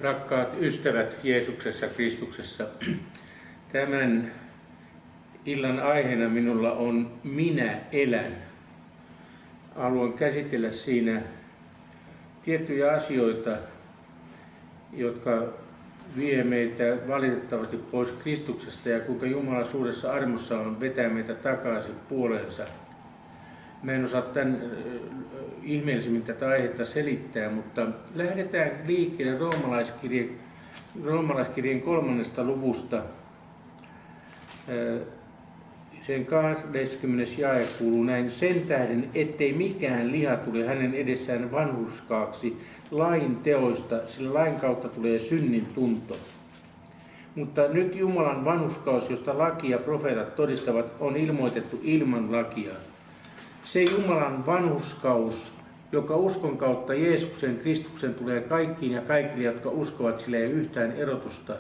Rakkaat ystävät Jeesuksessa Kristuksessa, tämän illan aiheena minulla on Minä elän. Haluan käsitellä siinä tiettyjä asioita, jotka vie meitä valitettavasti pois Kristuksesta ja kuinka Jumala suuressa armossa on vetää meitä takaisin puoleensa. Mä en osaa tämän ihmeellisemmin tätä aihetta selittää, mutta lähdetään liikkeelle roomalaiskirjeen 3. luvusta. Sen 20. jae kuuluu näin: sen tähden, ettei mikään liha tule hänen edessään vanhurskaaksi lain teoista, sillä lain kautta tulee synnin tunto. Mutta nyt Jumalan vanhurskaus, josta laki ja profeetat todistavat, on ilmoitettu ilman lakia. Se Jumalan vanhurskaus, joka uskon kautta Jeesuksen Kristuksen tulee kaikkiin ja kaikille, jotka uskovat, sillä ei yhtään erotusta.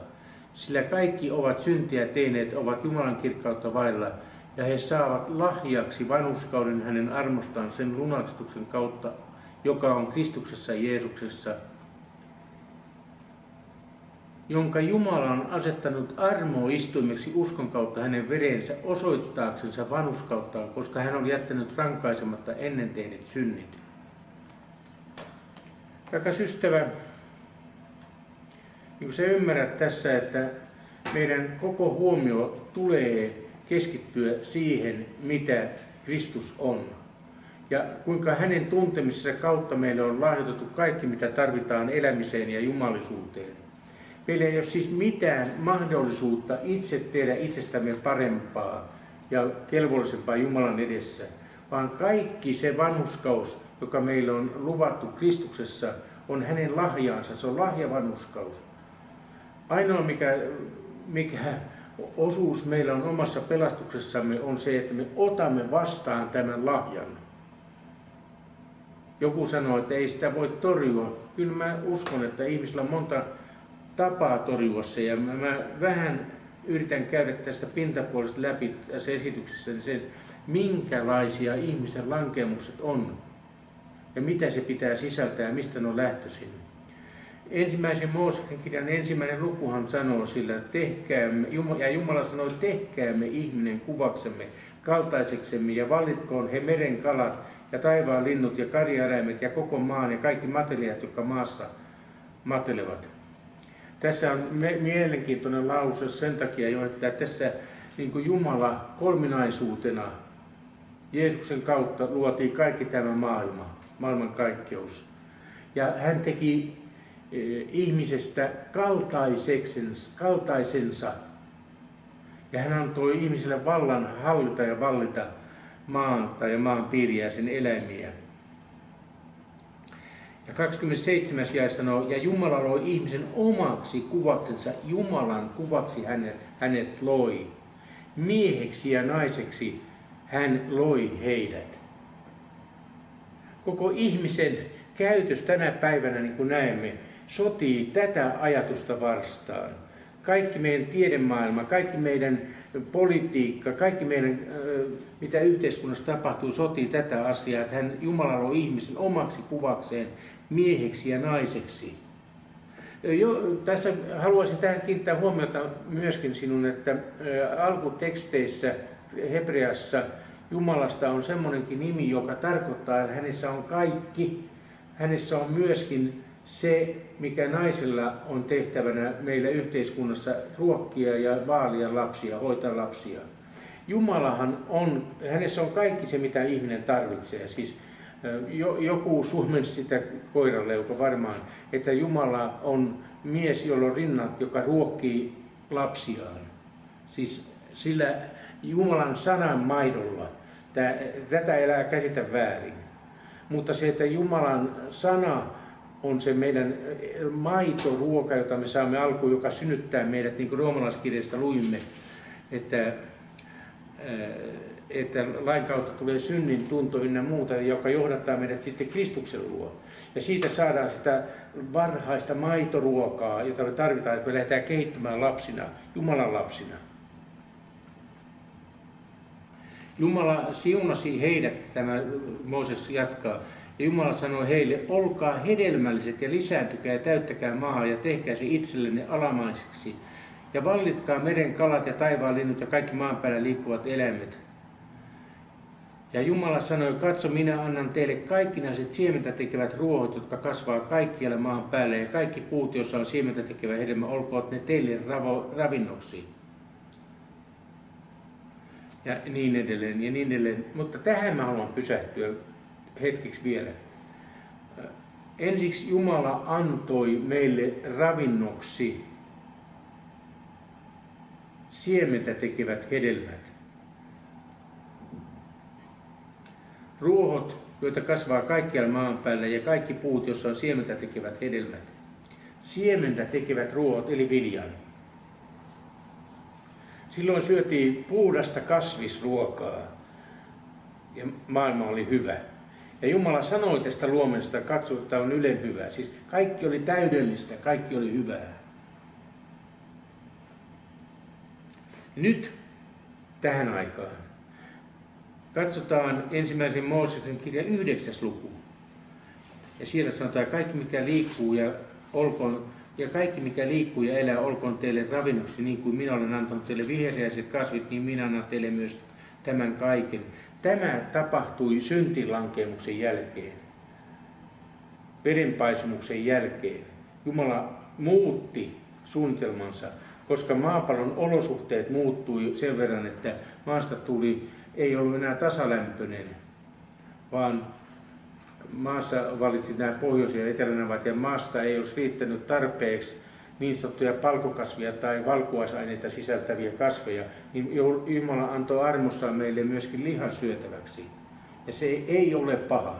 Sillä kaikki ovat syntiä tehneet, ovat Jumalan kirkkautta vailla, ja he saavat lahjaksi vanhurskauden hänen armostaan sen lunastuksen kautta, joka on Kristuksessa Jeesuksessa, jonka Jumala on asettanut armoistuimeksi uskon kautta hänen verensä osoittaaksensa vanhurskauttaan, koska hän on jättänyt rankaisematta ennen tehneet synnit. Rakas ystävä, niin sä ymmärrät tässä, että meidän koko huomio tulee keskittyä siihen, mitä Kristus on. Ja kuinka hänen tuntemisessa kautta meille on lahjoitettu kaikki, mitä tarvitaan elämiseen ja jumalisuuteen. Meillä ei ole siis mitään mahdollisuutta itse tehdä itsestämme parempaa ja kelvollisempaa Jumalan edessä, vaan kaikki se vanhurskaus, joka meille on luvattu Kristuksessa, on hänen lahjaansa. Se on lahjavanhurskaus. Ainoa mikä osuus meillä on omassa pelastuksessamme on se, että me otamme vastaan tämän lahjan. Joku sanoo, että ei sitä voi torjua. Kyllä mä uskon, että ihmisillä on monta tapaa torjua se, ja mä vähän yritän käydä tästä pintapuolesta läpi tässä esityksessä sen, minkälaisia ihmisen lankeemukset on ja mitä se pitää sisältää ja mistä ne on lähtöisin. Ensimmäisen Mooseksen kirjan 1. lukuhan sanoo sillä, ja Jumala sanoi, tehkäämme ihminen kuvaksemme, kaltaiseksemme, ja vallitkoon he meren kalat ja taivaan linnut ja karjaeläimet ja koko maan ja kaikki matelijat, jotka maassa matelevat. Tässä on mielenkiintoinen lause sen takia jo, että tässä niin kuin Jumala kolminaisuutena Jeesuksen kautta luotiin kaikki tämä maailman kaikkeus. Ja hän teki ihmisestä kaltaisensa. Ja hän antoi ihmiselle vallan hallita ja vallita maata ja maan piiriä ja sen eläimiä. Ja 27. jae sanoo, ja Jumala loi ihmisen omaksi kuvaksensa, Jumalan kuvaksi hänet loi. Mieheksi ja naiseksi hän loi heidät. Koko ihmisen käytös tänä päivänä, niin kuin näemme, sotii tätä ajatusta vastaan. Kaikki meidän tiedemaailma, kaikki meidän politiikka, kaikki meidän, mitä yhteiskunnassa tapahtuu, sotii tätä asiaa, että Jumala loi ihmisen omaksi kuvakseen, mieheksi ja naiseksi. Tässä haluaisin tähän kiinnittää huomiota myöskin sinun, että alkuteksteissä Hebreassa Jumalasta on semmoinenkin nimi, joka tarkoittaa, että hänessä on kaikki. Hänessä on myöskin se, mikä naisella on tehtävänä meillä yhteiskunnassa, ruokkia ja vaalia lapsia, hoitaa lapsia. Jumalahan on, hänessä on kaikki se, mitä ihminen tarvitsee. Siis joku suomensi sitä koiranleuka varmaan, että Jumala on mies, jolla on rinnat, joka ruokkii lapsiaan. Siis sillä Jumalan sanan maidolla. Tätä elää käsitä väärin. Mutta se, että Jumalan sana on se meidän maitoruoka, jota me saamme alkuun, joka synnyttää meidät, niin kuin roomalaiskirjasta luimme, että lain kautta tulee synnin tunto ynnä muuta, joka johdattaa meidät sitten Kristuksen luo. Ja siitä saadaan sitä varhaista maitoruokaa, jota me tarvitaan, että me lähdetään kehittymään lapsina, Jumalan lapsina. Jumala siunasi heidät, tämä Mooses jatkaa, Ja Jumala sanoi heille, olkaa hedelmälliset ja lisääntykää ja täyttäkää maa ja tehkää se itsellenne alamaiseksi. Ja vallitkaa meren kalat ja taivaan linnut ja kaikki maan päällä liikkuvat eläimet. Ja Jumala sanoi, katso, minä annan teille kaikkinaiset siementä tekevät ruohot, jotka kasvaa kaikkialle maan päälle. Ja kaikki puut, joissa on siementä tekevä hedelmä, olkoot ne teille ravinnoksi. Ja niin edelleen, ja niin edelleen. Mutta tähän mä haluan pysähtyä hetkeksi vielä. Ensiksi Jumala antoi meille ravinnoksi siementä tekevät hedelmät. Ruohot, joita kasvaa kaikkialla maan päällä, ja kaikki puut, joissa on siementä tekevät hedelmät. Siementä tekevät ruohot, eli viljan. Silloin syötiin puhdasta kasvisruokaa, ja maailma oli hyvä. Ja Jumala sanoi tästä luomisesta, katso, että on ylen hyvää. Siis kaikki oli täydellistä, kaikki oli hyvää. Nyt, tähän aikaan, katsotaan ensimmäisen Mooseksen kirjan 9. luku. Ja siellä sanotaan, että kaikki mikä liikkuu ja elää, olkoon teille ravinnoksi, niin kuin minä olen antanut teille vihreäiset kasvit, niin minä annan teille myös tämän kaiken. Tämä tapahtui syntilankeemuksen jälkeen, vedenpaisumuksen jälkeen. Jumala muutti suunnitelmansa, koska maapallon olosuhteet muuttui sen verran, että maasta ei ollut enää tasalämpöinen, vaan maassa valitsi nämä pohjois- ja etelänavat, ja maasta ei olisi riittänyt tarpeeksi niin sanottuja palkokasvia tai valkuaisaineita sisältäviä kasveja, niin Jumala antoi armossaan meille myöskin lihan syötäväksi. Ja se ei ole paha.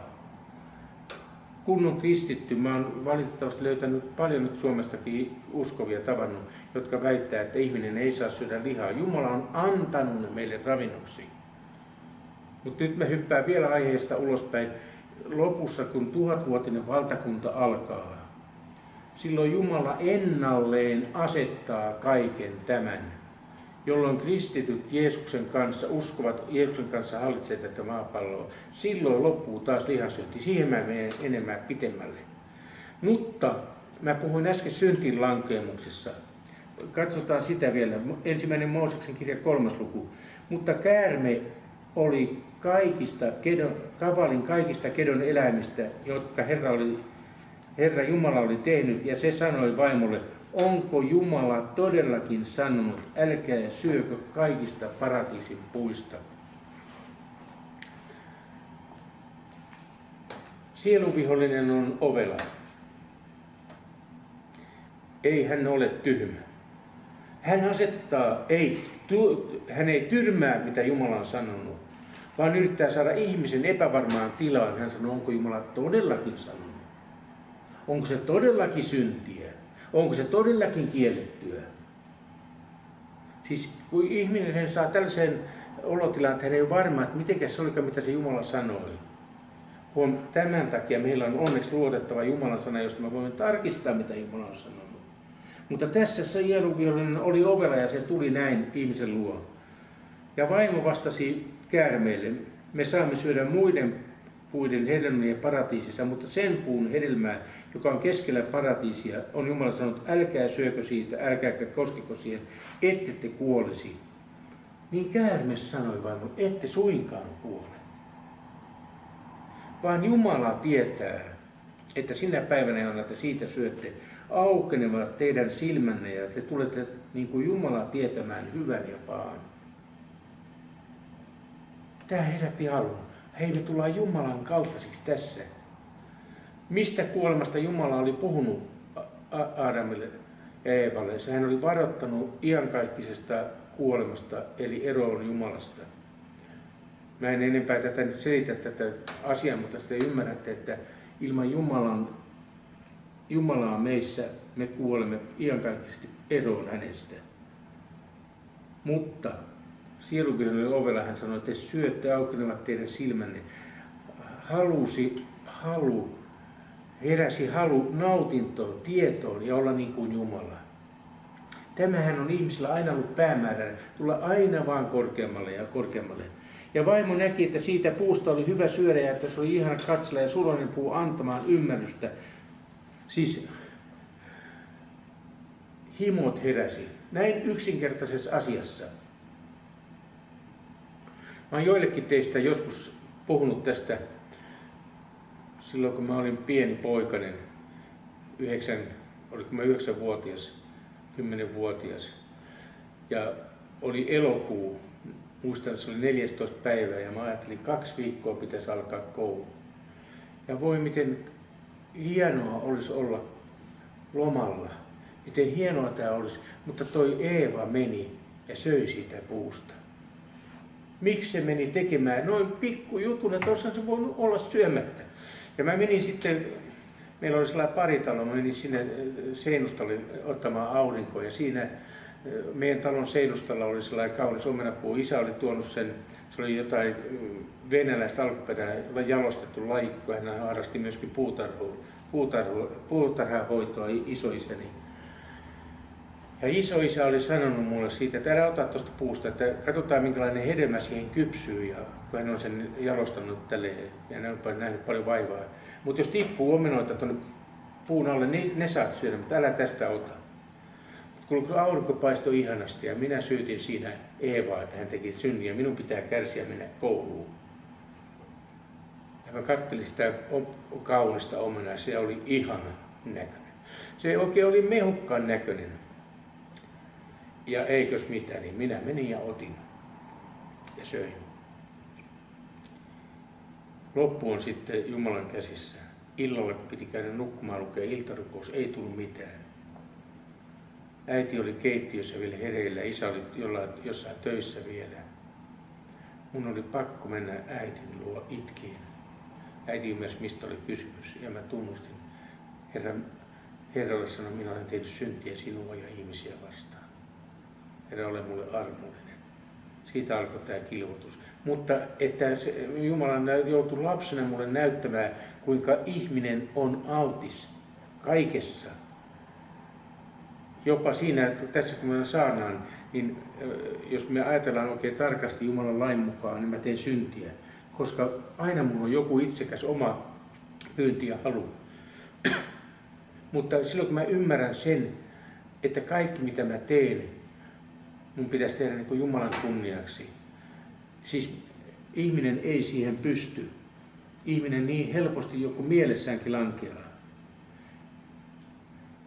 Kun on kristitty, mä oon valitettavasti löytänyt paljon nyt Suomestakin uskovia tavannut, jotka väittää, että ihminen ei saa syödä lihaa. Jumala on antanut ne meille ravinnoksi. Mutta nyt me hyppää vielä aiheesta ulospäin. Lopussa, kun 1000-vuotinen valtakunta alkaa, silloin Jumala ennalleen asettaa kaiken tämän, jolloin kristityt Jeesuksen kanssa, uskovat Jeesuksen kanssa hallitsee tätä maapalloa. Silloin loppuu taas lihansyönti. Siihen mä menen enemmän pitemmälle. Mutta mä puhuin äsken syntin lankeemuksessa. Katsotaan sitä vielä. Ensimmäinen Mooseksen kirja 3. luku. Mutta käärme oli kavalin kaikista kedon eläimistä, jotka Herra Jumala oli tehnyt, ja se sanoi vaimolle, onko Jumala todellakin sanonut, älkää syökö kaikista paratiisin puista. Sieluvihollinen on ovela. Ei hän ole tyhmä. Hän ei tyrmää, mitä Jumala on sanonut, vaan yrittää saada ihmisen epävarmaan tilaan. Hän sanoo, onko Jumala todellakin sanonut? Onko se todellakin syntiä? Onko se todellakin kiellettyä? Siis kun ihminen sen saa tällaisen olotilan, että hän ei ole varma, että mitenkäs se olikaan, mitä se Jumala sanoi. Tämän takia meillä on onneksi luotettava Jumalan sana, josta me voimme tarkistaa, mitä Jumala on sanonut. Mutta tässä se sieluvihollinen oli ovela ja se tuli näin ihmisen luo. Ja vaimo vastasi käärmeelle, me saamme syödä muiden puiden hedelmiä paratiisissa, mutta sen puun hedelmää, joka on keskellä paratiisia, on Jumala sanonut, älkää syökö siitä, älkääkä koskeko siihen, ette te kuolisi. Niin käärme sanoi vaimo, ette suinkaan kuole. Vaan Jumala tietää, että sinä päivänä, jona te siitä syötte, aukenevat teidän silmänne ja te tulette niin kuin Jumala tietämään hyvän ja pahan. Tämä herätti halun. Hei, me tullaan Jumalan kaltaisiksi tässä. Mistä kuolemasta Jumala oli puhunut Aadamille ja Eevalle? Hän oli varoittanut iankaikkisesta kuolemasta, eli eroon Jumalasta. Mä en enempää tätä nyt selitä tätä asiaa, mutta te ymmärrätte, että ilman Jumalaa meissä me kuolemme iankaikkisesti eroon hänestä. Mutta sieluvihollinen ovella hän sanoi, että te syötte aukenevat teidän silmänne. Heräsi halu nautintoon, tietoon ja olla niin kuin Jumala. Tämähän on ihmisillä aina ollut päämääränä, tulla aina vaan korkeammalle ja korkeammalle. Ja vaimo näki, että siitä puusta oli hyvä syödä ja että se oli ihana katsella ja suloinen puu antamaan ymmärrystä. Siis himot heräsi. Näin yksinkertaisessa asiassa. Mä oon joillekin teistä joskus puhunut tästä silloin, kun mä olin pieni poikainen, 9-vuotias, 10-vuotias. Ja oli elokuu, muistan, että se oli 14. päivä ja mä ajattelin, 2 viikkoa pitäisi alkaa koulu. Ja voi miten hienoa olisi olla lomalla, miten hienoa tämä olisi, mutta toi Eeva meni ja söi siitä puusta. Miksi se meni tekemään noin pikkujutun, että olisihan se voinut olla syömättä. Ja mä menin sitten, meillä oli sellainen paritalo, mä menin sinne seinustalle ottamaan aurinkoa ja siinä meidän talon seinustalla oli sellainen kaunis omenapuu. Isä oli tuonut sen, se oli jotain venäläistä alkuperää, jalostettu laji, kun hän harrasti myöskin puutarhahoitoa isoisäni. Ja isoisä oli sanonut mulle siitä, että älä ota tuosta puusta, että katsotaan minkälainen hedelmä siihen kypsyy, ja kun hän on sen jalostanut tälleen ja hän on nähnyt paljon vaivaa. Mutta jos tippuu omenoita tuonne puun alle, niin ne saat syödä, mutta älä tästä ota. Kun aurinko paistoi ihanasti ja minä syytin siinä Eevaa, että hän teki synniä, minun pitää kärsiä mennä kouluun. Ja mä katselin sitä kaunista omenaa, se oli ihana näköinen. Se oikein oli mehukkaan näköinen. Ja eikös mitään, niin minä menin ja otin ja söin. Loppu on sitten Jumalan käsissä. Illalla kun piti käydä nukkumaan lukea iltarukous, ei tullut mitään. Äiti oli keittiössä vielä hereillä, isä oli jossain töissä vielä. Mun oli pakko mennä äitin luo itkien. Äiti ymmärsi, mistä oli kysymys, ja mä tunnustin. Herralle sanoi, minä olen tehnyt syntiä sinua ja ihmisiä vastaan. Herra, ole mulle armollinen. Siitä alkoi tämä kilvoitus. Mutta että Jumala joutui lapsena mulle näyttämään, kuinka ihminen on altis kaikessa. Jopa siinä, että tässä kun me saadaan, niin jos me ajatellaan oikein tarkasti Jumalan lain mukaan, niin mä teen syntiä. Koska aina mulla on joku itsekäs oma pyynti ja halu. Mutta silloin kun mä ymmärrän sen, että kaikki mitä mä teen, mun pitäisi tehdä niin kuin Jumalan kunniaksi. Siis ihminen ei siihen pysty. Ihminen niin helposti joku mielessäänkin lankeaa.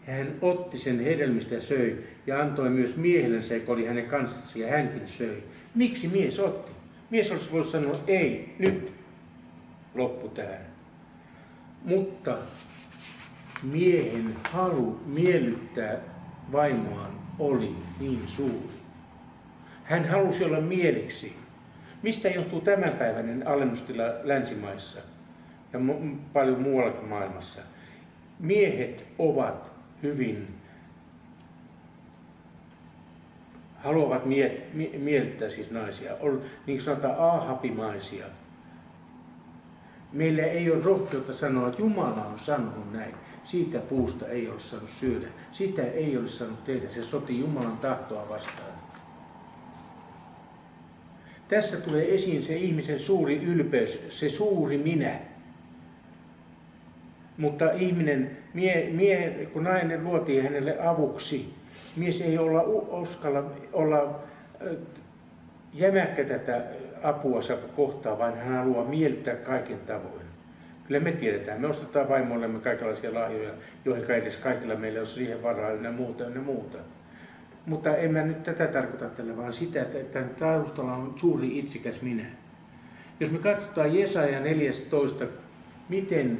Ja hän otti sen hedelmistä ja söi ja antoi myös miehellensä, joka oli hänen kanssaan, ja hänkin söi. Miksi mies otti? Mies olisi voinut sanoa, ei, nyt loppu tähän. Mutta miehen halu miellyttää vaimoaan oli niin suuri. Hän halusi olla mieliksi. Mistä johtuu tämänpäiväinen alennustila länsimaissa ja paljon muuallakin maailmassa? Miehet ovat hyvin, haluavat miellyttää siis naisia, niin kuin sanotaan aahapimaisia. Meillä ei ole rohkeutta sanoa, että Jumala on sanonut näin. Siitä puusta ei ole saanut syödä. Sitä ei olisi saanut tehdä. Se sotii Jumalan tahtoa vastaan. Tässä tulee esiin se ihmisen suuri ylpeys, se suuri minä. Mutta ihminen, kun nainen luotiin hänelle avuksi, mies ei uskalla olla jämäkkä tätä apua kohtaan, vaan hän haluaa miellyttää kaiken tavoin. Kyllä me tiedetään, me ostetaan vaimoillemme kaikenlaisia lahjoja, joihin edes kaikilla meillä on siihen varaa ja muuta. Mutta en mä nyt tätä tarkoita tällä, vaan sitä, että taustalla on suuri itsekäs minä. Jos me katsotaan Jesaja 14, miten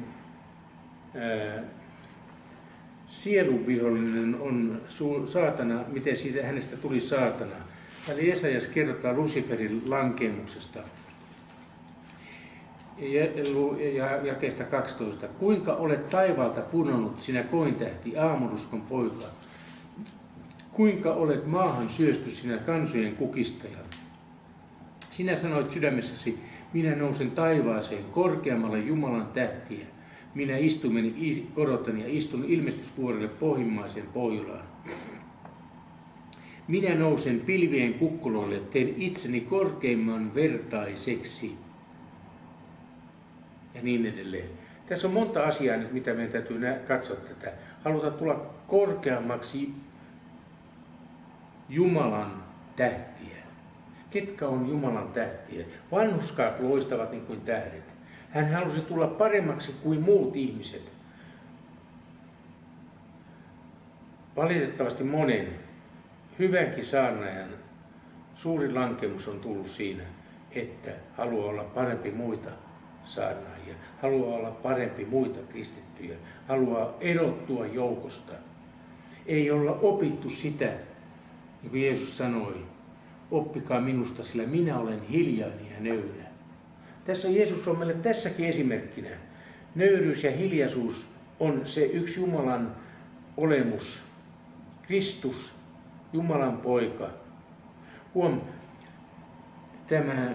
sielunvihollinen on saatana, miten siitä hänestä tuli saatana. Eli Jesajas kerrotaan Luciferin lankemuksesta. Ja jakeesta 12. Kuinka olet taivaalta punonut, sinä kointähti, aamuruskon poika? Kuinka olet maahan syösty, sinä kansojen kukistaja? Sinä sanoit sydämessäsi, minä nousen taivaaseen korkeammalle Jumalan tähtiä. Minä korotan ja istun ilmestysvuorelle pohjimmaiseen Pohjolaan. Minä nousen pilvien kukkuloille, teen itseni korkeimman vertaiseksi. Ja niin edelleen. Tässä on monta asiaa nyt, mitä meidän täytyy katsoa tätä. Halutaan tulla korkeammaksi Jumalan tähtiä. Ketkä on Jumalan tähtiä? Vanhurskaat loistavat niin kuin tähdet. Hän halusi tulla paremmaksi kuin muut ihmiset. Valitettavasti monen hyvänkin saarnaajan suuri lankemus on tullut siinä, että haluaa olla parempi muita saarnaajia, haluaa olla parempi muita kristittyjä, haluaa erottua joukosta. Ei olla opittu sitä, niin kuin Jeesus sanoi, oppikaa minusta, sillä minä olen hiljainen ja nöyrä. Tässä Jeesus on meille tässäkin esimerkkinä. Nöyryys ja hiljaisuus on se yksi Jumalan olemus. Kristus, Jumalan poika. Tämä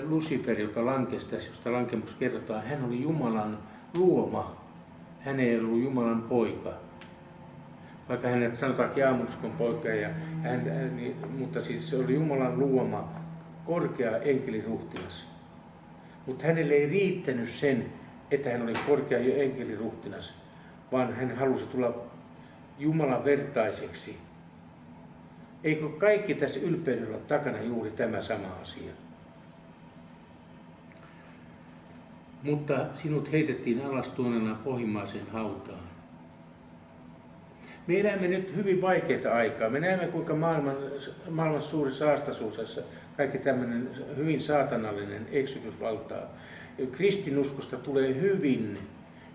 Lucifer, joka lankesi tässä, josta lankemuksessa kerrotaan, hän oli Jumalan luoma. Hän ei ollut Jumalan poika. Vaikka hänet sanotaankin aamunuskon poika, mutta siis se oli Jumalan luoma, korkea enkeliruhtinas. Mutta hänelle ei riittänyt sen, että hän oli korkea enkeliruhtinas, vaan hän halusi tulla Jumalan vertaiseksi. Eikö kaikki tässä ylpeydellä ole takana juuri tämä sama asia? Mutta sinut heitettiin alas tuonena pohjimmaiseen hautaan. Me elämme nyt hyvin vaikeita aikaa. Me näemme, kuinka maailman suuri saastaisuus, kaikki tämmöinen hyvin saatanallinen eksydys valtaa. Kristinuskosta tulee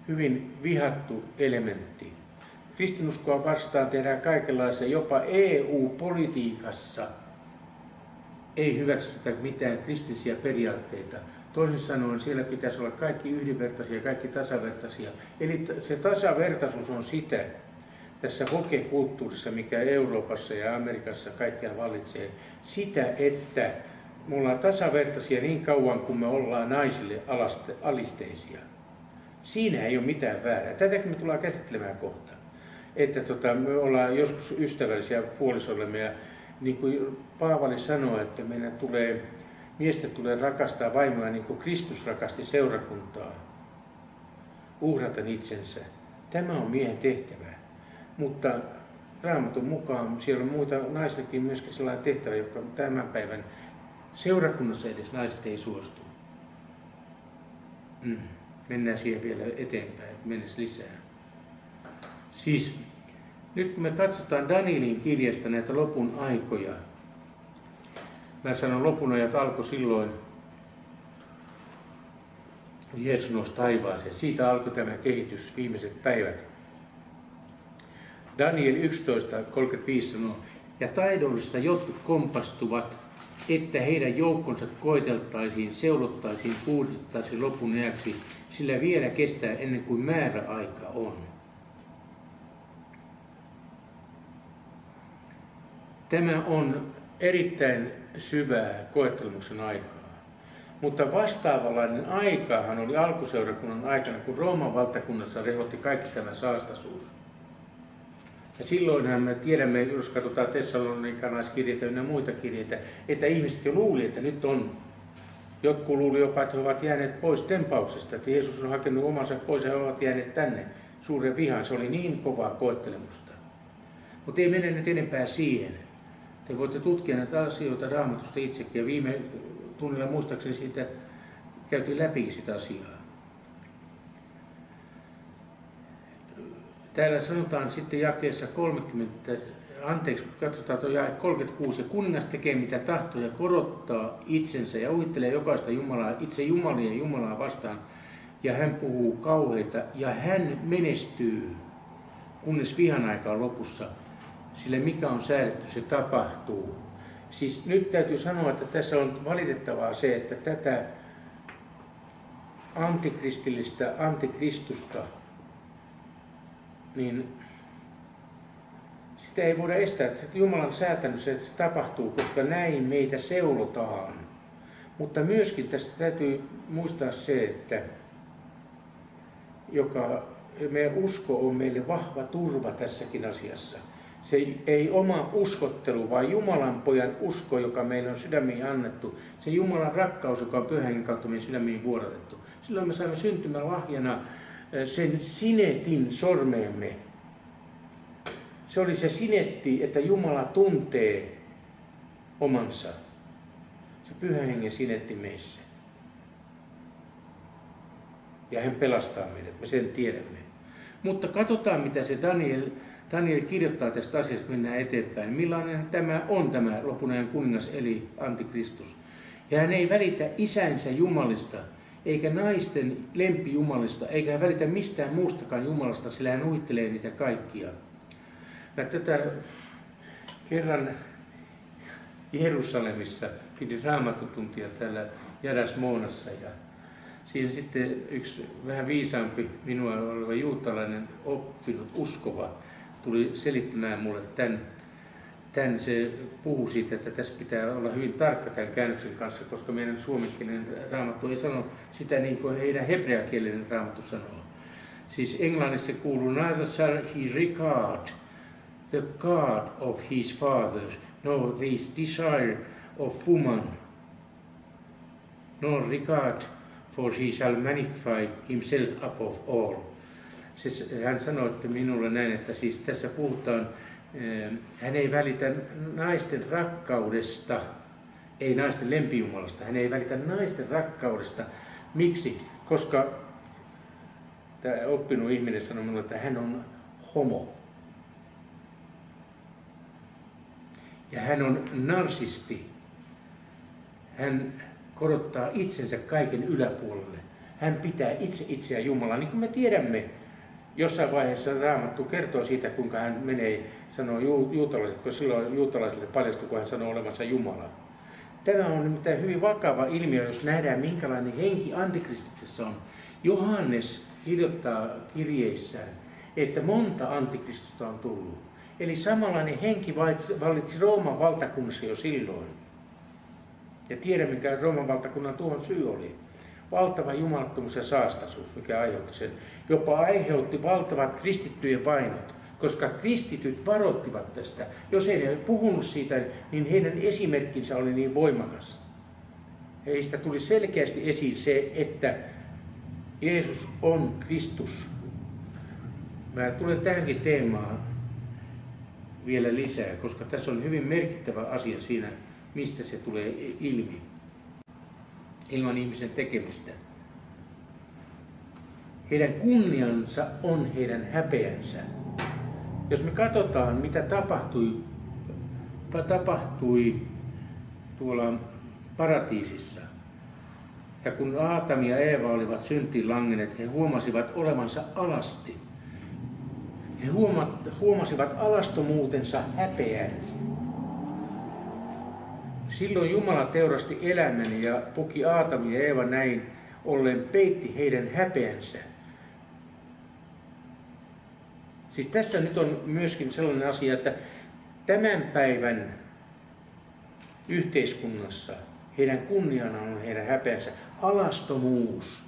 hyvin vihattu elementti. Kristinuskoa vastaan tehdään kaikenlaisia, jopa EU-politiikassa ei hyväksytä mitään kristillisiä periaatteita. Toisin sanoen siellä pitäisi olla kaikki yhdenvertaisia, kaikki tasavertaisia. Eli se tasavertaisuus on sitä, tässä hokekulttuurissa, mikä Euroopassa ja Amerikassa kaikkialla vallitsee, sitä, että me ollaan tasavertaisia niin kauan kuin me ollaan naisille alisteisia. Siinä ei ole mitään väärää. Tätäkin me tullaan käsittelemään kohta. Että me ollaan joskus ystävällisiä puolisollemme ja niin kuin Paavali sanoi, että miesten tulee rakastaa vaimoa niin kuin Kristus rakasti seurakuntaa, uhrata itsensä. Tämä on miehen tehtävä. Mutta Raamatun mukaan siellä on muita naisillakin myöskin sellainen tehtävä, joka tämän päivän seurakunnassa edes naiset ei suostu. Mennään siihen vielä eteenpäin, että mennessä lisää. Siis nyt kun me katsotaan Danielin kirjasta näitä lopun aikoja, mä sanon lopun ajat alkoi silloin, kun Jeesus nousi taivaaseen. Siitä alkoi tämä kehitys viimeiset päivät. Daniel 11.35 sanoo, ja taidollista jotkut kompastuvat, että heidän joukkonsa koeteltaisiin, seulottaisiin, puhdistettaisiin lopun ajaksi, sillä vielä kestää ennen kuin määräaika on. Tämä on erittäin syvää koettelemuksen aikaa. Mutta vastaavanlainen aikahan oli alkuseurakunnan aikana, kun Rooman valtakunnassa rehotti kaikki tämä saastaisuus. Ja silloinhan me tiedämme, jos katsotaan Tessalonikalaiskirjeitä ja muita kirjeitä, että ihmiset jo luuli, että nyt on. Jotkut luuli jopa, että he ovat jääneet pois tempauksesta, että Jeesus on hakenut omansa pois ja he ovat jääneet tänne suuren vihaan. Se oli niin kovaa koettelemusta. Mutta ei mene nyt enempää siihen. Te voitte tutkia näitä asioita Raamatusta itsekin ja viime tunnilla muistaakseni siitä käytiin läpi sitä asiaa. Täällä sanotaan sitten jakeessa 36, ja kuningas tekee mitä tahtoo ja korottaa itsensä ja uhittelee jokaista Jumalaa, itse Jumalia ja Jumalaa vastaan. Ja hän puhuu kauheita ja hän menestyy, kunnes vihan aika on lopussa. Sille mikä on säädetty, se tapahtuu. Siis nyt täytyy sanoa, että tässä on valitettavaa se, että tätä antikristillistä antikristusta, niin sitä ei voida estää, että Jumala on säätänyt se, että se tapahtuu, koska näin meitä seulotaan. Mutta myöskin tästä täytyy muistaa se, että meidän usko on meille vahva turva tässäkin asiassa. Se ei oma uskottelu, vaan Jumalan pojan usko, joka meille on sydämiin annettu. Se Jumalan rakkaus, joka on Pyhän Hengen kautta meidän sydämiin vuodatettu. Silloin me saamme syntymälahjana sen sinetin sormeemme. Se oli se sinetti, että Jumala tuntee omansa. Se Pyhän Hengen sinetti meissä. Ja hän pelastaa meidät, me sen tiedämme. Mutta katsotaan, mitä se Daniel kirjoittaa tästä asiasta, mennään eteenpäin. Millainen tämä on, tämä lopun ajan kuningas eli Antikristus. Ja hän ei välitä isänsä jumalista, eikä naisten lempijumalista, eikä hän välitä mistään muustakaan jumalasta, sillä hän uittelee niitä kaikkia. Mä tätä kerran Jerusalemissa pidin raamattutuntia täällä Jadasmoonassa ja siinä sitten yksi vähän viisaampi minua oleva juutalainen oppinut uskova tuli selittämään mulle tämän. Se puhui siitä, että tässä pitää olla hyvin tarkka tämän käännöksen kanssa, koska meidän suomenkielinen raamattu ei sano sitä niin kuin heidän hebreakielinen raamattu sanoo. Siis englannissa kuuluu, neither shall he regard the God of his fathers, nor this desire of woman, nor regard, for he shall magnify himself above all. Siis hän sanoi että minulle näin, että siis tässä puhutaan, hän ei välitä naisten rakkaudesta, ei naisten lempijumalasta, hän ei välitä naisten rakkaudesta. Miksi? Koska tämä oppinut ihminen sanoi minulle, että hän on homo. Ja hän on narsisti. Hän korottaa itsensä kaiken yläpuolelle. Hän pitää itseään Jumalaa. Niin kuin me tiedämme, jossain vaiheessa Raamattu kertoo siitä, kuinka hän menee, sanoo juutalaiset, kun silloin juutalaisille paljastui, kun hän sanoo olevansa Jumala. Tämä on nimittäin hyvin vakava ilmiö, jos nähdään minkälainen henki Antikristuksessa on. Johannes kirjoittaa kirjeissään, että monta Antikristusta on tullut. Eli samanlainen henki vallitsi Rooman valtakunnassa jo silloin. Ja tiedämme, mikä Rooman valtakunnan tuon syy oli. Valtava jumalattomuus ja saastaisuus, mikä aiheutti sen. Jopa aiheutti valtavat kristittyjen vainot, koska kristityt varoittivat tästä. Jos he eivät puhunut siitä, niin heidän esimerkkinsä oli niin voimakas. Heistä tuli selkeästi esiin se, että Jeesus on Kristus. Mä tulen tähänkin teemaan vielä lisää, koska tässä on hyvin merkittävä asia siinä, mistä se tulee ilmi. Ilman ihmisen tekemistä. Heidän kunniansa on heidän häpeänsä. Jos me katsotaan, mitä tapahtui tuolla paratiisissa, ja kun Aatami ja Eeva olivat syntiin langenneet, he huomasivat olevansa alasti. He huomasivat alastomuutensa häpeän. Silloin Jumala teurasti elämän ja puki Aatami ja Eeva näin ollen peitti heidän häpeänsä. Siis tässä nyt on myöskin sellainen asia, että tämän päivän yhteiskunnassa heidän kunniana on heidän häpeänsä. Alastomuus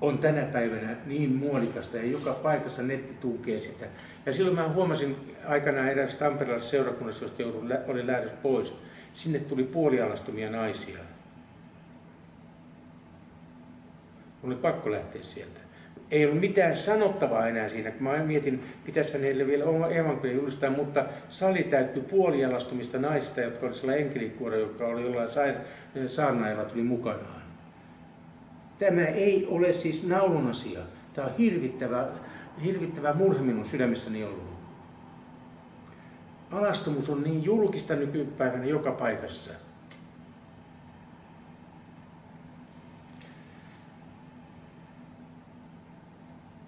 on tänä päivänä niin muodikasta ja joka paikassa netti tunkee sitä. Ja silloin mä huomasin aikanaan eräs tamperelaisessa seurakunnassa, josta oli lähdössä pois. Sinne tuli puolialastomia naisia. Oli pakko lähteä sieltä. Ei ollut mitään sanottavaa enää siinä. Mä mietin, pitäisi heille vielä evankeliumia julistaa, mutta sali täyttyi puolialastomista naisista, jotka oli sellainen enkelikuoro, joka oli jollain saarnaajalla tuli mukanaan. Tämä ei ole siis naulun asia. Tämä on hirvittävä murhe minun sydämessäni ollut. Alastomuus on niin julkista nykypäivänä joka paikassa.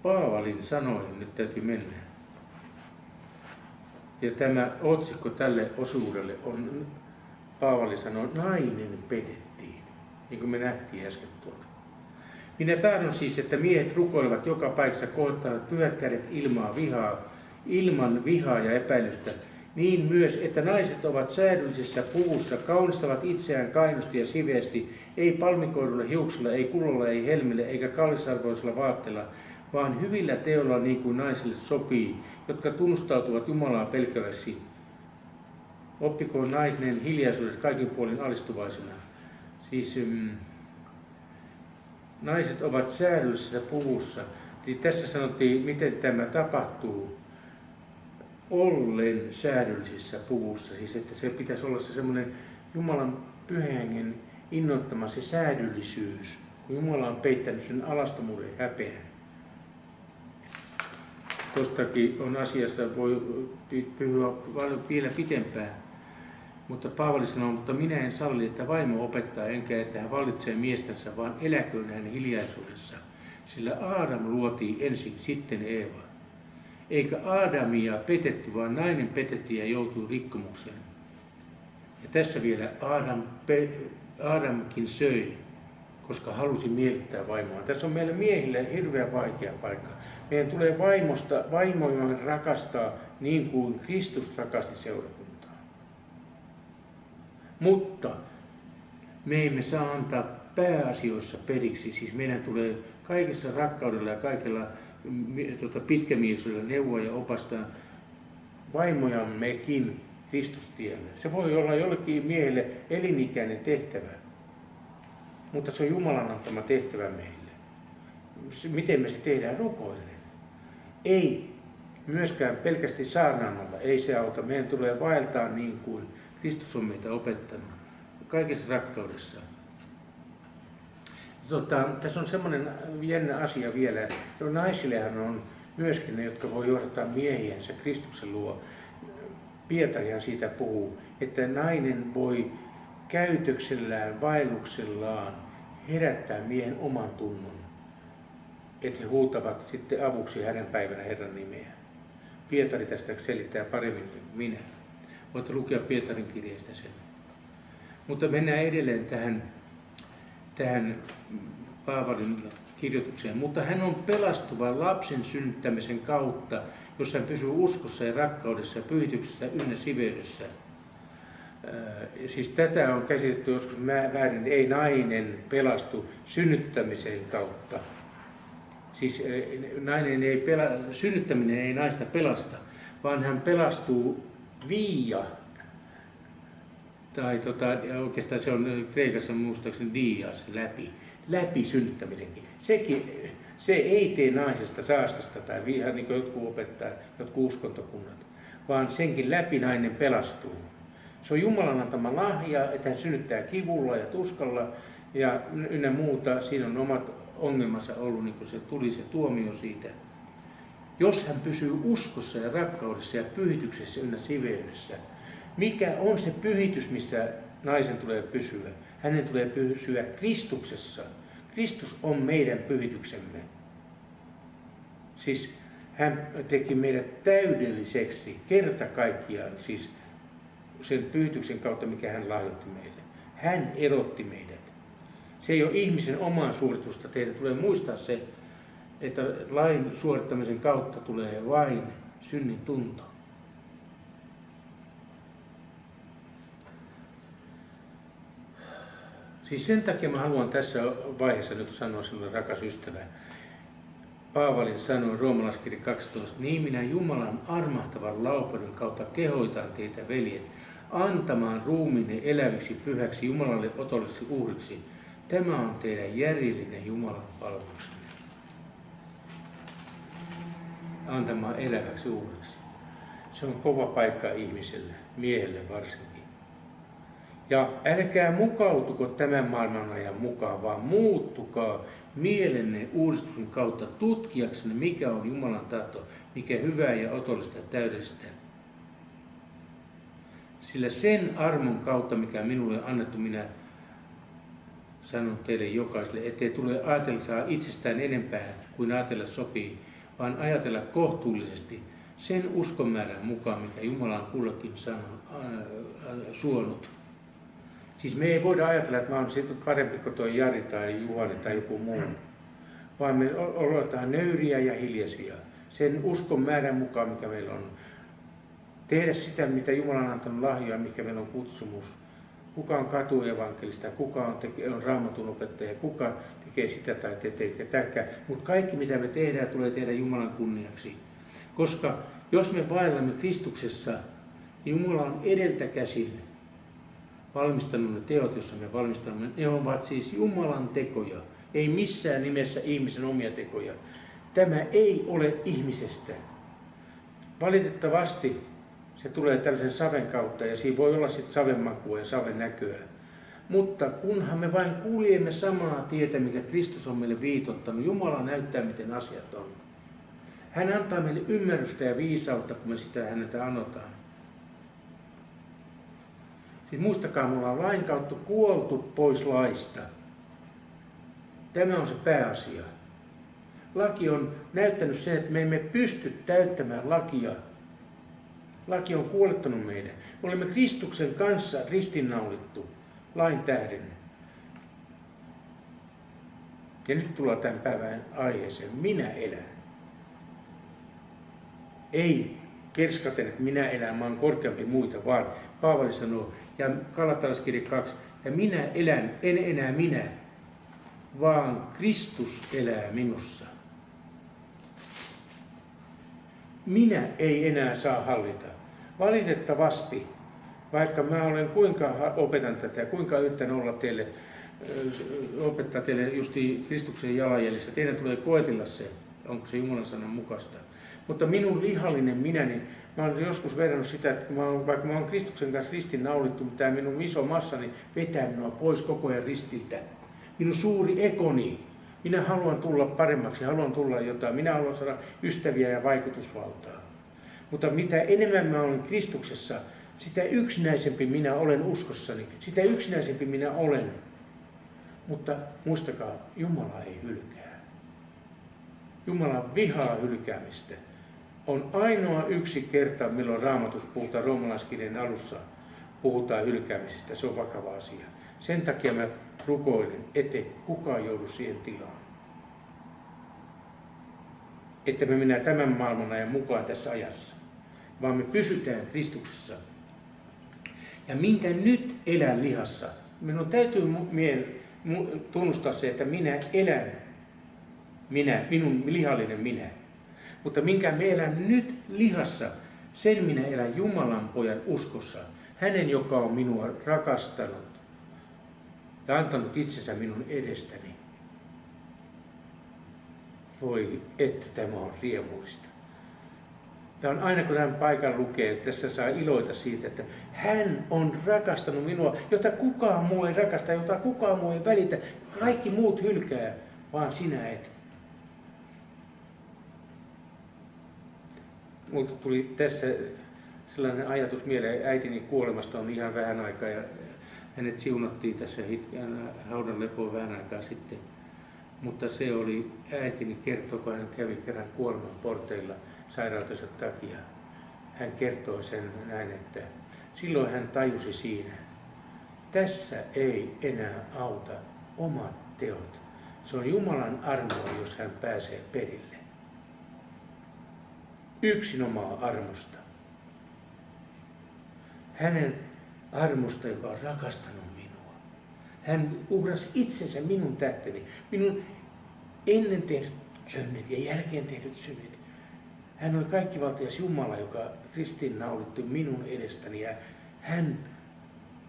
Paavalin sanoin, nyt täytyy mennä. Ja tämä otsikko tälle osuudelle on, Paavali sanoi, nainen petettiin, niin kuin me nähtiin äsken tuolta. Minä tahdon siis, että miehet rukoilevat joka paikassa, kohottavat pyhät kädet ilman vihaa ja epäilystä, niin myös, että naiset ovat säädyllisessä puvussa, kaunistavat itseään kainosti ja siveesti, ei palmikoidulla hiuksilla, ei kulolla, ei helmillä, eikä kallisarvoisilla vaatteilla, vaan hyvillä teoilla niin kuin naisille sopii, jotka tunnustautuvat Jumalaa pelkäväksi. Oppikoon nainen hiljaisuudessa kaikin puolin alistuvaisena. Siis naiset ovat säädyllisessä puvussa. Siis tässä sanottiin, miten tämä tapahtuu. Ollen säädyllisissä puvussa, siis että se pitäisi olla se semmoinen Jumalan pyhän hengen innoittama se säädyllisyys, kun Jumala on peittänyt sen alastomuuden häpeän. Tuostakin on asiasta, voi puhua vielä pitempään, mutta Paavali sanoo, mutta minä en salli, että vaimo opettaa, enkä että hän vallitsee miestänsä, vaan eläköön hän hiljaisuudessa, sillä Aadam luotiin ensin, sitten Eeva. Eikä Aadamia petetty, vaan nainen petettiin ja joutui rikkomukseen. Ja tässä vielä Aadamkin söi, koska halusi miellyttää vaimoa. Tässä on meille miehille hirveän vaikea paikka. Meidän tulee vaimoja rakastaa niin kuin Kristus rakasti seurakuntaa. Mutta me emme saa antaa pääasioissa periksi. Siis meidän tulee kaikessa rakkaudella ja kaikella pitkämielisyydellä neuvoa ja opastaa vaimojammekin Kristustielle. Se voi olla jollekin miehelle elinikäinen tehtävä, mutta se on Jumalan antama tehtävä meille. Miten me se tehdään? Rukoillen. Ei myöskään pelkästään saarnaamalla, ei se auta. Meidän tulee vaeltaa niin kuin Kristus on meitä opettanut, kaikessa rakkaudessa. Tässä on semmoinen jännä asia vielä. Naisillehan on myöskin ne, jotka voi johdattaa miehiensä Kristuksen luo. Pietarihan siitä puhuu, että nainen voi käytöksellään, vaelluksellaan herättää miehen oman tunnon. Että he huutavat sitten avuksi hänen päivänä Herran nimeä. Pietari tästä selittää paremmin kuin minä. Voitte lukea Pietarin kirjeestä sen. Mutta mennään edelleen tähän Paavalin kirjoitukseen. Mutta hän on pelastuva lapsen synnyttämisen kautta, jossa hän pysyy uskossa ja rakkaudessa ja pyhityksessä ynnä siveydessä. Siis tätä on käsitetty joskus väärin, ei nainen pelastu synnyttämisen kautta. Siis synnyttäminen ei naista pelasta, vaan hän pelastuu via, tai oikeastaan se on kreikassa muistaakseni dias, läpi synnyttämisenkin. Se ei tee naisesta saastasta tai ihan niin kuin jotkut opettaa, jotkut uskontokunnat, vaan senkin läpi nainen pelastuu. Se on Jumalan antama lahja, että hän synnyttää kivulla ja tuskalla ja ynnä muuta. Siinä on omat ongelmansa ollut, niin kuin se tuli se tuomio siitä. Jos hän pysyy uskossa ja rakkaudessa ja pyhityksessä ynnä siveydessä, mikä on se pyhitys, missä naisen tulee pysyä? Hänen tulee pysyä Kristuksessa. Kristus on meidän pyhityksemme. Siis hän teki meidät täydelliseksi kerta kaikkiaan, siis sen pyhityksen kautta, mikä hän lahjoitti meille. Hän erotti meidät. Se ei ole ihmisen omaa suoritusta. Teidän tulee muistaa se, että lain suorittamisen kautta tulee vain synnin tunto. Siis sen takia mä haluan tässä vaiheessa nyt sanoa sinulle, rakas ystävä. Paavalin sanoi Roomalaiskirja 12, niin minä Jumalan armahtavan laupeuden kautta kehoitan teitä, veljet, antamaan ruumiinne eläviksi pyhäksi Jumalalle otolliseksi uhriksi. Tämä on teidän järjellinen Jumalan palveluksenne. Antamaan eläväksi uhriksi. Se on kova paikka ihmiselle, miehelle varsinkin. Ja älkää mukautuko tämän maailman ajan mukaan, vaan muuttukaa mielenne uudistuksen kautta tutkijaksenne, mikä on Jumalan tahto, mikä hyvää ja otollista ja täydellistä. Sillä sen armon kautta, mikä minulle on annettu, minä sanon teille jokaiselle, ettei tule ajatella itsestään enempää kuin ajatella sopii, vaan ajatella kohtuullisesti sen uskonmäärän mukaan, mikä Jumala on kullekin suonut. Siis me ei voida ajatella, että mä oon sitten parempi kuin tuo Jari tai Juhani tai joku muu, vaan me ollaan nöyriä ja hiljaisia sen uskon määrän mukaan, mikä meillä on. tehdä sitä, mitä Jumala on antanut lahjoja, mikä meillä on kutsumus. Kuka on katuevankelista, kuka on raamatun opettaja, kuka tekee sitä tai tekee tätä. Mutta kaikki mitä me tehdään, tulee tehdä Jumalan kunniaksi. Koska jos me vaellamme Kristuksessa, niin Jumala on edeltä käsin valmistanut ne teot, joissa me valmistamme. Ne ovat siis Jumalan tekoja, ei missään nimessä ihmisen omia tekoja. Tämä ei ole ihmisestä. Valitettavasti se tulee tällaisen saven kautta ja siinä voi olla sitten saven makua ja saven näköä. Mutta kunhan me vain kuljemme samaa tietä, mikä Kristus on meille viitottanut, Jumala näyttää, miten asiat on. Hän antaa meille ymmärrystä ja viisautta, kun me sitä häneltä anotaan. Siis muistakaa, me ollaan lain kautta kuoltu pois laista. Tämä on se pääasia. Laki on näyttänyt sen, että me emme pysty täyttämään lakia. Laki on kuolettanut meidän. Me olemme Kristuksen kanssa ristinnaulittu lain tähden. Ja nyt tullaan tämän päivän aiheeseen. Minä elän. Ei kerskaten, että minä elän, mä oon korkeampi muita, vaan Paavali sanoo, ja Galatalaiskirja 2, ja minä elän, en enää minä, vaan Kristus elää minussa. Minä ei enää saa hallita. Valitettavasti, vaikka mä olen kuinka opetan tätä ja kuinka yritän olla teille, opettaa teille justi Kristuksen jalanjäljissä, teidän tulee koetella se, onko se Jumalan sanan mukaista. Mutta minun lihallinen minä, niin mä olen joskus verrannut sitä, että vaikka mä olen Kristuksen kanssa ristinnaulittu, mutta tämä minun iso massani vetää minua pois koko ajan ristiltä. Minun suuri ekoni. Minä haluan tulla paremmaksi, haluan tulla jotain. Minä haluan saada ystäviä ja vaikutusvaltaa. Mutta mitä enemmän mä olen Kristuksessa, sitä yksinäisempi minä olen uskossani. Sitä yksinäisempi minä olen. Mutta muistakaa, Jumala ei hylkää. Jumala vihaa hylkäämistä. On ainoa yksi kerta, milloin Raamatussa puhutaan roomalaiskirjan alussa, puhutaan hylkäämisestä. Se on vakava asia. Sen takia mä rukoilen, ettei kukaan joudu siihen tilaan. Että me mennään tämän maailman ajan mukaan tässä ajassa, vaan me pysytään Kristuksessa. Ja minkä nyt elän lihassa, minun täytyy tunnustaa se, että minä elän, minun lihallinen minä. Mutta minkä me elän nyt lihassa, sen minä elän Jumalan pojan uskossa. Hänen, joka on minua rakastanut ja antanut itsensä minun edestäni. Voi, että tämä on riemullista. Tämä on aina kun tämän paikan lukee, että tässä saa iloita siitä, että hän on rakastanut minua, jota kukaan muu ei rakasta, jota kukaan muu ei välitä. Kaikki muut hylkää, vaan sinä et. Multa tuli tässä sellainen ajatus mieleen, äitini kuolemasta on ihan vähän aikaa ja hänet siunattiin tässä haudan lepoon vähän aikaa sitten. Mutta se oli, äitini kertoi, kun hän kävi kerran kuoleman porteilla sairautensa takia. Hän kertoi sen näin, että silloin hän tajusi siinä, tässä ei enää auta omat teot. Se on Jumalan armoa, jos hän pääsee perille. Yksinomaan armosta. Hänen armosta, joka on rakastanut minua. Hän uhrasi itsensä minun tähteni, minun ennen tehdyt synnit ja jälkeen tehdyt synnit. Hän oli kaikkivaltias Jumala, joka ristiinnaulittu minun edestäni ja hän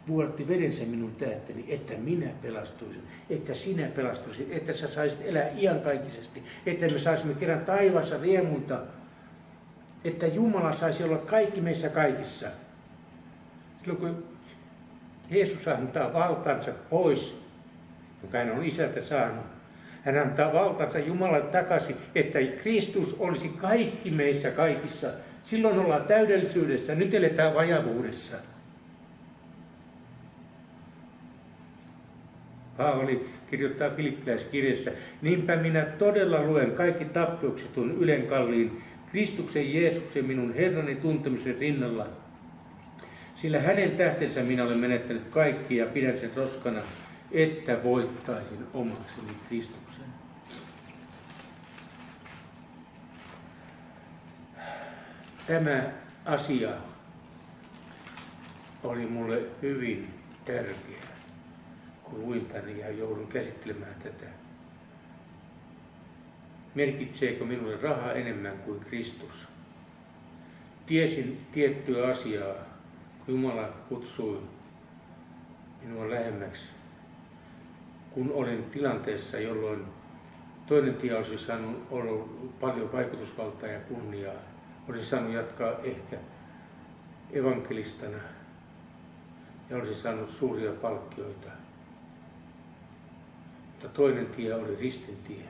vuodatti verensä minun tähteni, että minä pelastuisin, että sinä pelastuisit, että sä saisit elää iankaikkisesti, että me saisimme kerran taivaassa riemunta, että Jumala saisi olla kaikki meissä kaikissa. Silloin kun Jeesus antaa valtansa pois, joka hän on isältä saanut, hän antaa valtansa Jumalalle takaisin, että Kristus olisi kaikki meissä kaikissa. Silloin ollaan täydellisyydessä, nyt eletään vajavuudessa. Paavali kirjoittaa Filippiläiskirjassa, niinpä minä todella luen kaikki tappioksetun ylenkalliin Kristuksen Jeesuksen minun Herrani tuntemisen rinnalla. Sillä hänen tähtensä minä olen menettänyt kaikki ja pidän sen roskana, että voittaisin omakseni Kristuksen. Tämä asia oli mulle hyvin tärkeä, kun luin tänne ja joudun käsittelemään tätä. Merkitseekö minulle raha enemmän kuin Kristus? Tiesin tiettyä asiaa, kun Jumala kutsui minua lähemmäksi, kun olin tilanteessa, jolloin toinen tie olisi saanut olla paljon vaikutusvaltaa ja kunniaa. Olisin saanut jatkaa ehkä evankelistana ja olisin saanut suuria palkkioita. Mutta toinen tie oli ristin tie.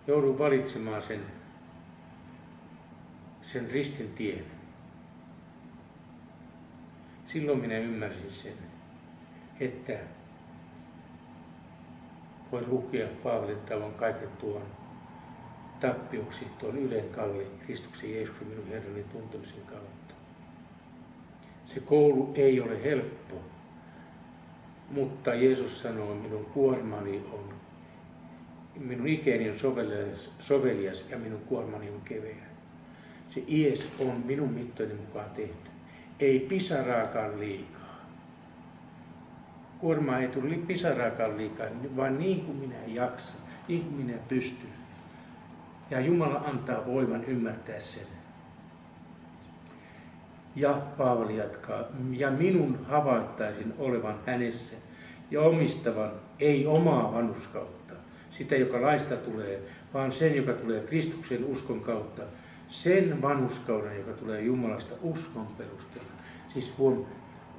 Joudun valitsemaan sen ristin tien. Silloin minä ymmärsin sen, että voin lukea Paavalin tavoin kaiken tuon tappioksi, tuon ylen kalliin Kristuksen Jeesuksen minun Herrani tuntemisen kautta. Se koulu ei ole helppo, mutta Jeesus sanoo, minun kuormani on, minun ikäni on sovelias ja minun kuormani on keveä. Se ies on minun mittojeni mukaan tehty. Ei pisaraakaan liikaa. Kuormaa ei tule pisaraakaan liikaa, vaan niin kuin minä jaksan, niin kuin minä pystyn. Ja Jumala antaa voiman ymmärtää sen. Ja Paavali jatkaa, ja minun havaittaisin olevan hänessä ja omistavan ei omaa vanhurskautta, sitä joka laista tulee, vaan sen, joka tulee Kristuksen uskon kautta, sen vanhurskauden, joka tulee Jumalasta uskon perusteella. Siis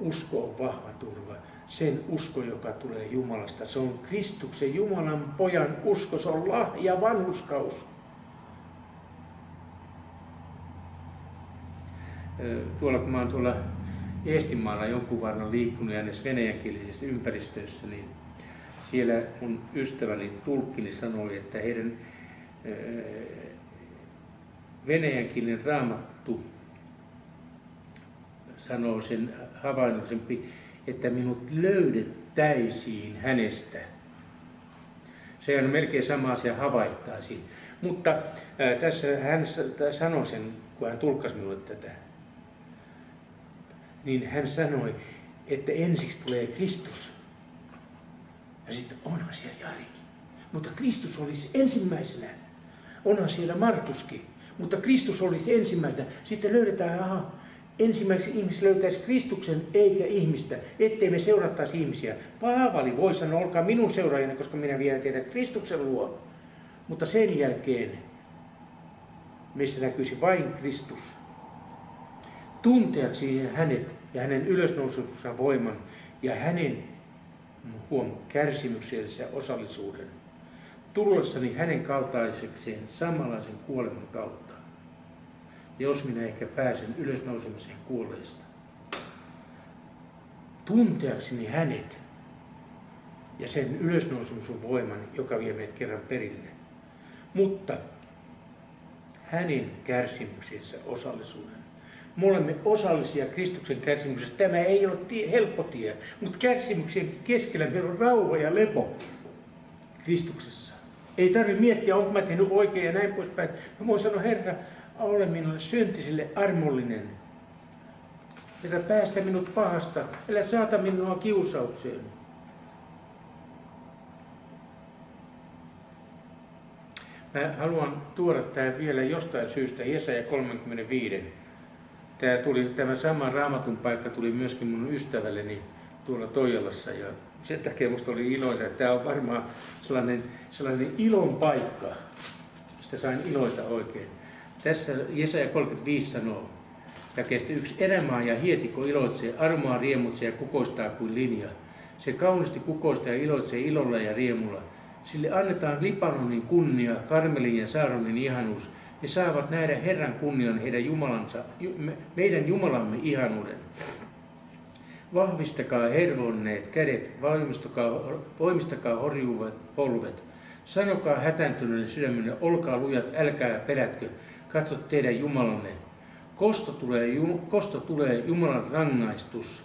usko on vahva turva. Sen usko, joka tulee Jumalasta, se on Kristuksen Jumalan pojan usko, se on lahja vanhurskaus. Tuolla kun mä oon tuolla Eestinmaalla jonkun varran liikkunut ja näissä venäjänkielisessä ympäristössä, niin siellä mun ystäväni tulkkini sanoi, että heidän venäjänkielinen raamattu sanoo sen havainnollisempi, että minut löydettäisiin hänestä. Se on melkein sama asia havaittaisiin. Mutta tässä hän sanoi sen, kun hän tulkkasi minulle tätä, niin hän sanoi, että ensiksi tulee Kristus. Ja sitten onhan siellä Jarikin. Mutta Kristus olisi ensimmäisenä. Onhan siellä Markuskin. Mutta Kristus olisi ensimmäisenä. Sitten löydetään, ensimmäiseksi ihmiset löytäisi Kristuksen eikä ihmistä, ettei me seurattaisi ihmisiä. Paavali voi sanoa, olkaa minun seuraajana, koska minä vien teidät Kristuksen luo. Mutta sen jälkeen meissä näkyisi vain Kristus. Tunteakseni hänet ja hänen ylösnousunsa voiman ja hänen kärsimyksellisen osallisuuden. Tullessani hänen kaltaisekseen samanlaisen kuoleman kautta. Jos minä ehkä pääsen ylösnousemiseen kuolleista. Tunteakseni hänet ja sen ylösnousemisen voiman, joka vie meidät kerran perille. Mutta hänen kärsimyksensä osallisuuden. Me olemme osallisia Kristuksen kärsimyksestä. Tämä ei ole helppo tie, mutta kärsimyksen keskellä meillä on rauha ja lepo Kristuksessa. Ei tarvitse miettiä, onko mä tehnyt oikein ja näin poispäin. Mä voin sanoa, Herra, ole minulle syntisille armollinen. Herra, päästä minut pahasta, älä saata minua kiusaukseen. Mä haluan tuoda tähän vielä jostain syystä Jesaja 35. Tämä sama raamatun paikka tuli myöskin mun ystävälleni tuolla Toijalassa ja sen takia musta oli iloita, että tämä on varmaan sellainen ilon paikka. Sitä sain iloita oikein. Tässä Jesaja 35 sanoo, jakeesta 1, erämaa ja hietiko iloitsee, armoa riemutsee ja kukoistaa kuin linja. Se kauniisti kukoistaa ja iloitsee ilolla ja riemulla. Sille annetaan Libanonin kunnia, Karmelin ja Saaronin ihanuus. He saavat nähdä Herran kunnian, meidän Jumalamme ihanuuden. Vahvistakaa hervonneet kädet, voimistakaa horjuvat polvet. Sanokaa hätääntyneille sydämille, olkaa lujat, älkää perätkö, katsot teidän Jumalanne. Kosto tulee Jumalan rangaistus.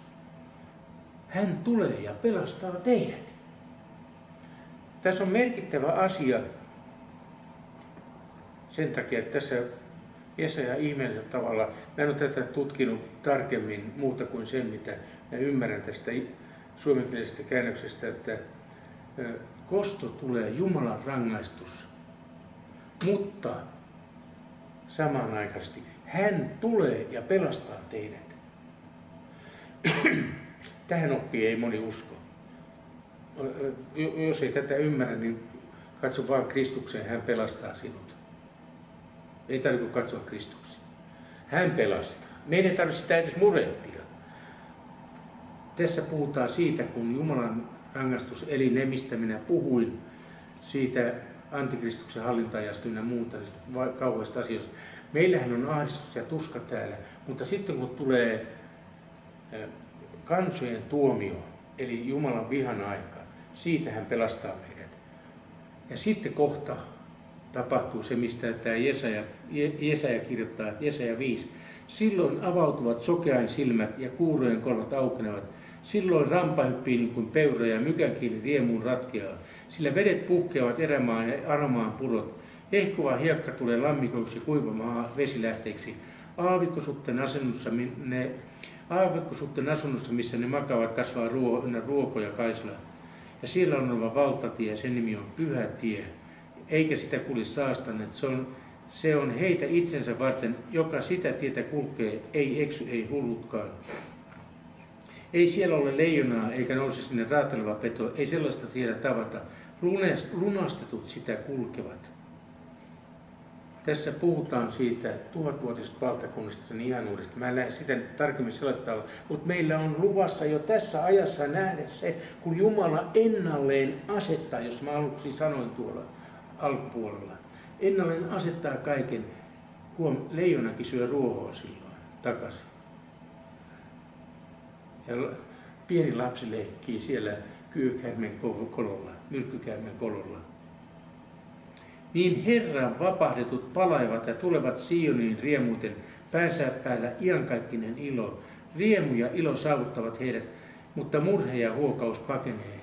Hän tulee ja pelastaa teidät. Tässä on merkittävä asia sen takia, että tässä Jesaja ihmeellisellä tavalla. Mä en ole tätä tutkinut tarkemmin muuta kuin sen, mitä mä ymmärrän tästä suomenkielisestä käännöksestä, että kosto tulee Jumalan rangaistus, mutta samanaikaisesti hän tulee ja pelastaa teidät. Tähän oppii ei moni usko. Jos ei tätä ymmärrä, niin katso vaan Kristukseen, hän pelastaa sinut. Ei tarvitse katsoa Kristukseen. Hän pelastaa. Meidän ei tarvitse sitä edes murehtia. Tässä puhutaan siitä, kun Jumalan rangaistus, eli ne mistä minä puhuin, siitä antikristuksen hallinta-ajasta ja muuta kauheista asioista. Meillähän on ahdistus ja tuska täällä, mutta sitten kun tulee kansojen tuomio, eli Jumalan vihan aika, siitä hän pelastaa meidät. Ja sitten kohta tapahtuu se, mistä tämä Jesaja kirjoittaa, Jesaja 5. Silloin avautuvat sokeain silmät ja kuurojen korvat aukenevat. Silloin rampa hyppii niin kuin peura ja mykänkiili riemuun ratkeaa. Sillä vedet puhkeavat erämaan ja aramaan purot. Hehkuva hiekka tulee lammikoiksi ja kuiva maa vesilähteeksi. Aavikkosutten asunnossa, missä ne makaavat, kasvaa ruoko ja kaisla. Ja siellä on oleva valtatie, sen nimi on Pyhä tie. Eikä sitä kulje saastaneet. Se on heitä itsensä varten, joka sitä tietä kulkee, ei eksy, ei hullutkaan. Ei siellä ole leijonaa, eikä nouse sinne raateleva peto, ei sellaista siellä tavata. Lunastetut sitä kulkevat. Tässä puhutaan siitä 1000-vuotisesta valtakunnasta, sen ihanuudesta. Mä en lähde sitä tarkemmin selittämään, mutta meillä on luvassa jo tässä ajassa nähdä se, kun Jumala ennalleen asettaa, jos mä aluksi sanoin tuolla alkupuolella, ennalleen asettaa kaiken, kun leijonakin syö ruohoa silloin takaisin. Ja pieni lapsi leikkii siellä kyykäärmen kololla, myrkkykäärmen kololla. Niin Herran vapahdetut palaivat ja tulevat Sioniin riemuuten, päänsä päällä iankaikkinen ilo. Riemu ja ilo saavuttavat heidät, mutta murhe ja huokaus pakenee.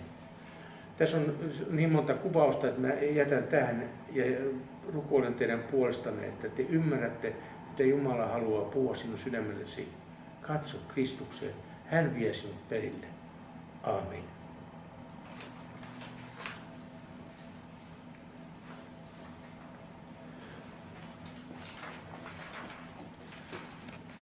Tässä on niin monta kuvausta, että mä jätän tähän ja rukoilen teidän puolestanne, että te ymmärrätte, että Jumala haluaa puhua sinun sydämellesi. Katso Kristukseen. Hän vie sinut perille. Aamen.